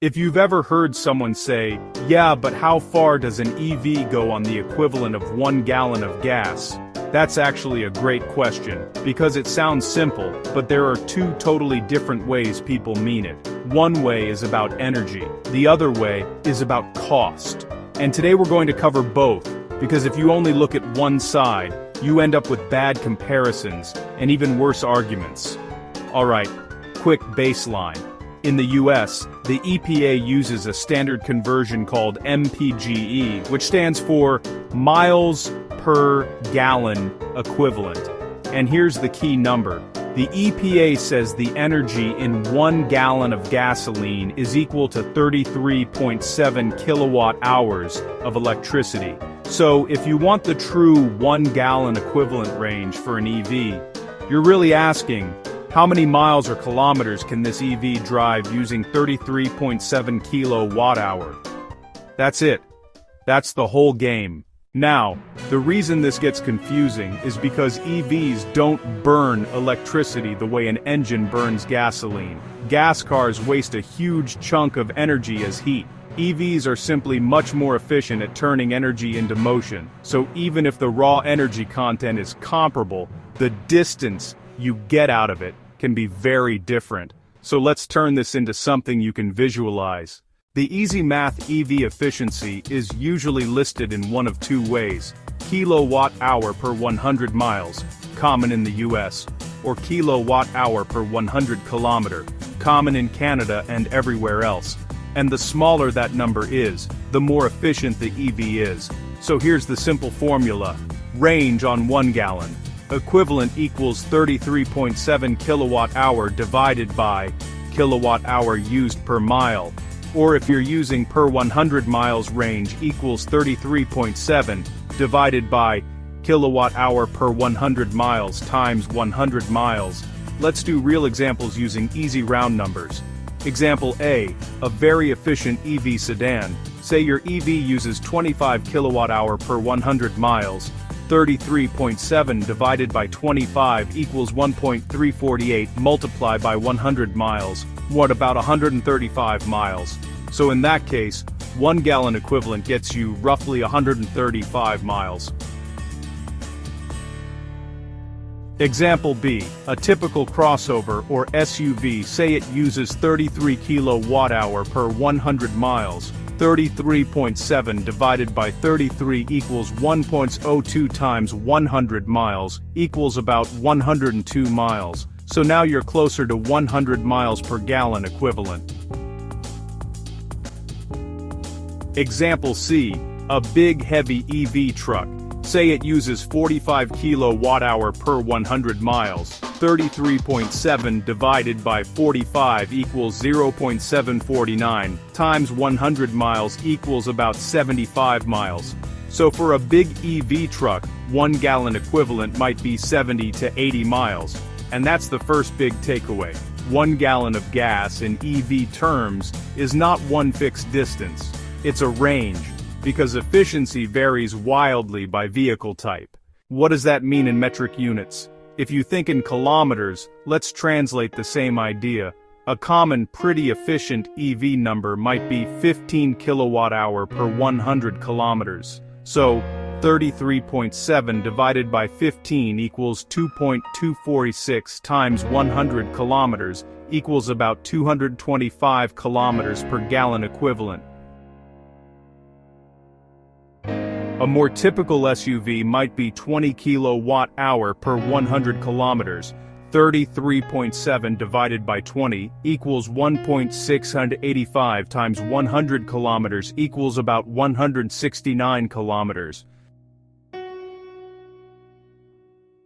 If you've ever heard someone say, yeah, but how far does an EV go on the equivalent of 1 gallon of gas? That's actually a great question, because it sounds simple, but there are two totally different ways people mean it. One way is about energy, the other way is about cost. And today we're going to cover both, because if you only look at one side, you end up with bad comparisons, and even worse arguments. Alright, quick baseline. In the US, the EPA uses a standard conversion called MPGe, which stands for miles per gallon equivalent. And here's the key number. The EPA says the energy in 1 gallon of gasoline is equal to 33.7 kilowatt hours of electricity. So if you want the true 1 gallon equivalent range for an EV, you're really asking, how many miles or kilometers can this EV drive using 33.7 kilowatt hour? That's it. That's the whole game. Now, the reason this gets confusing is because EVs don't burn electricity the way an engine burns gasoline. Gas cars waste a huge chunk of energy as heat. EVs are simply much more efficient at turning energy into motion, so even if the raw energy content is comparable, the distance you get out of it can be very different. So let's turn this into something you can visualize. The easy math EV efficiency is usually listed in one of two ways: kilowatt hour per 100 miles, common in the US, or kilowatt hour per 100 kilometer, common in Canada and everywhere else. And the smaller that number is, the more efficient the EV is. So here's the simple formula. Range on 1 gallon. Equivalent equals 33.7 kilowatt hour divided by kilowatt hour used per mile. Or if you're using per 100 miles, range equals 33.7 divided by kilowatt hour per 100 miles times 100 miles. Let's do real examples using easy round numbers. Example A, a very efficient EV sedan. Say your EV uses 25 kilowatt hour per 100 miles. 33.7 divided by 25 equals 1.348 multiplied by 100 miles. What about 135 miles? So in that case, 1 gallon equivalent gets you roughly 135 miles. Example B, a typical crossover or SUV, say it uses 33 kilowatt hour per 100 miles. 33.7 divided by 33 equals 1.02 times 100 miles, equals about 102 miles. So now you're closer to 100 miles per gallon equivalent. Example C, a big heavy EV truck. Say it uses 45 kilowatt hour per 100 miles. 33.7 divided by 45 equals 0.749 times 100 miles equals about 75 miles. So for a big EV truck, 1 gallon equivalent might be 70 to 80 miles. And that's the first big takeaway. 1 gallon of gas in EV terms is not one fixed distance. It's a range, because efficiency varies wildly by vehicle type. What does that mean in metric units? If you think in kilometers, let's translate the same idea. A common pretty efficient EV number might be 15 kilowatt hour per 100 kilometers. So, 33.7 divided by 15 equals 2.246 times 100 kilometers equals about 225 kilometers per gallon equivalent. A more typical SUV might be 20 kilowatt hour per 100 kilometers. 33.7 divided by 20 equals 1.685 times 100 kilometers equals about 169 kilometers.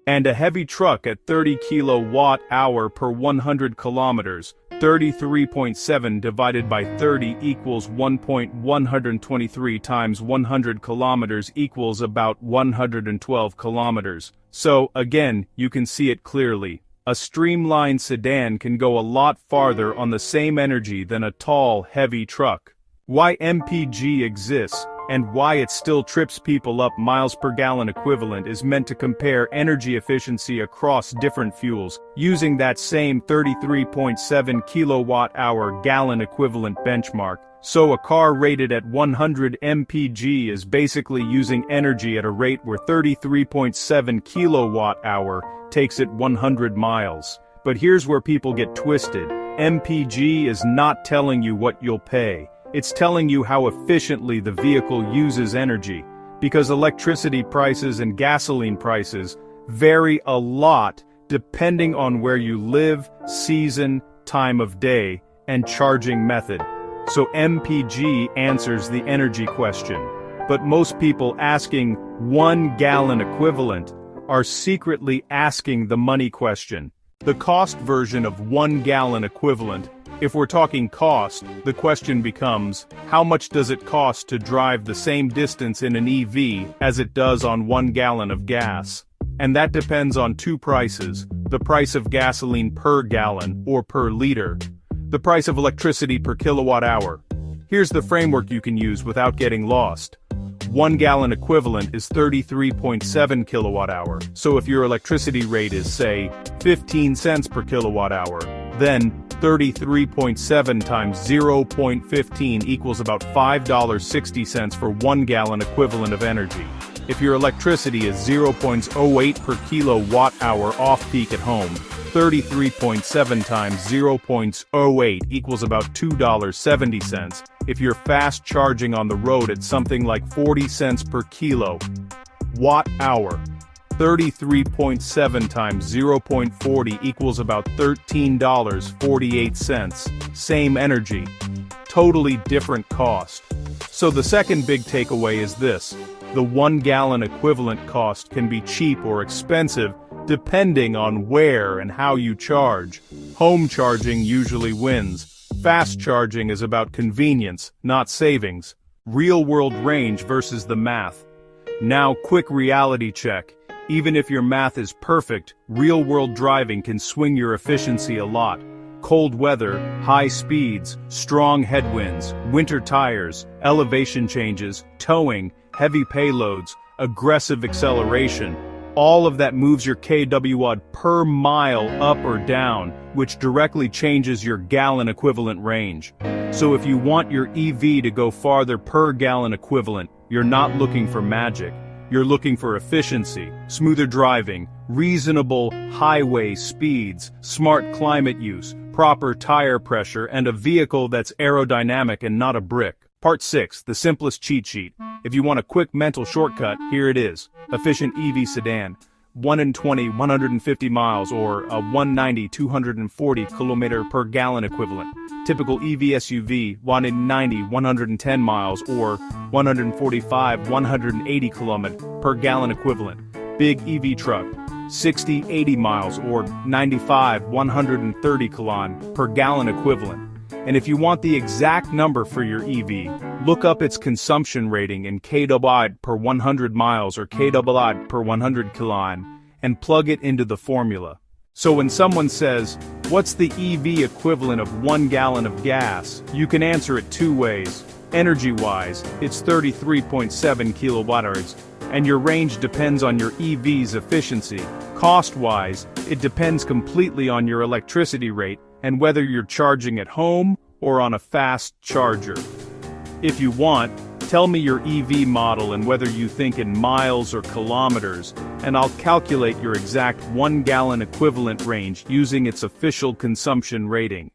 And a heavy truck at 30 kilowatt hour per 100 kilometers. 33.7 divided by 30 equals 1.123 times 100 kilometers equals about 112 kilometers. So, again, you can see it clearly. A streamlined sedan can go a lot farther on the same energy than a tall, heavy truck. Why MPGe exists? and why it still trips people up. Miles per gallon equivalent is meant to compare energy efficiency across different fuels, using that same 33.7 kilowatt-hour gallon equivalent benchmark. So a car rated at 100 MPGe is basically using energy at a rate where 33.7 kilowatt-hour takes it 100 miles. But here's where people get twisted. MPGe is not telling you what you'll pay. It's telling you how efficiently the vehicle uses energy, because electricity prices and gasoline prices vary a lot depending on where you live, season, time of day, and charging method. So MPGe answers the energy question. But most people asking 1 gallon equivalent are secretly asking the money question. The cost version of 1 gallon equivalent. If we're talking cost, the question becomes, how much does it cost to drive the same distance in an EV as it does on 1 gallon of gas? And that depends on two prices: the price of gasoline per gallon or per liter, the price of electricity per kilowatt hour. Here's the framework you can use without getting lost. 1 gallon equivalent is 33.7 kilowatt hour. So if your electricity rate is, say, 15 cents per kilowatt hour, then 33.7 times 0.15 equals about $5.60 for 1 gallon equivalent of energy. If your electricity is 0.08 per kilowatt hour off-peak at home, 33.7 times 0.08 equals about $2.70. If you're fast charging on the road at something like 40 cents per kilowatt hour, 33.7 times 0.40 equals about $13.48. Same energy, totally different cost. So the second big takeaway is this: the 1 gallon equivalent cost can be cheap or expensive depending on where and how you charge. Home charging usually wins. Fast charging is about convenience, not savings. Real-world range versus the math. Now, quick reality check. Even if your math is perfect, real-world driving can swing your efficiency a lot. Cold weather, high speeds, strong headwinds, winter tires, elevation changes, towing, heavy payloads, aggressive acceleration. All of that moves your kWh per mile up or down, which directly changes your gallon equivalent range. So if you want your EV to go farther per gallon equivalent, you're not looking for magic. You're looking for efficiency, smoother driving, reasonable highway speeds, smart climate use, proper tire pressure, and a vehicle that's aerodynamic and not a brick. Part 6, the simplest cheat sheet. If you want a quick mental shortcut, here it is. Efficient EV sedan. 1 in 20, 150 miles, or a 190, 240 kilometer per gallon equivalent. Typical EV SUV, 1 in 90, 110 miles, or 145, 180 kilometer per gallon equivalent. Big EV truck, 60, 80 miles, or 95, 130 kilometer per gallon equivalent. And if you want the exact number for your EV, look up its consumption rating in kWh per 100 miles or kWh per 100 km, and plug it into the formula. So when someone says, what's the EV equivalent of 1 gallon of gas, you can answer it two ways. Energy-wise, it's 33.7 kilowatt-hours, and your range depends on your EV's efficiency. Cost-wise, it depends completely on your electricity rate and whether you're charging at home or on a fast charger. If you want, tell me your EV model and whether you think in miles or kilometers, and I'll calculate your exact 1 gallon equivalent range using its official consumption rating.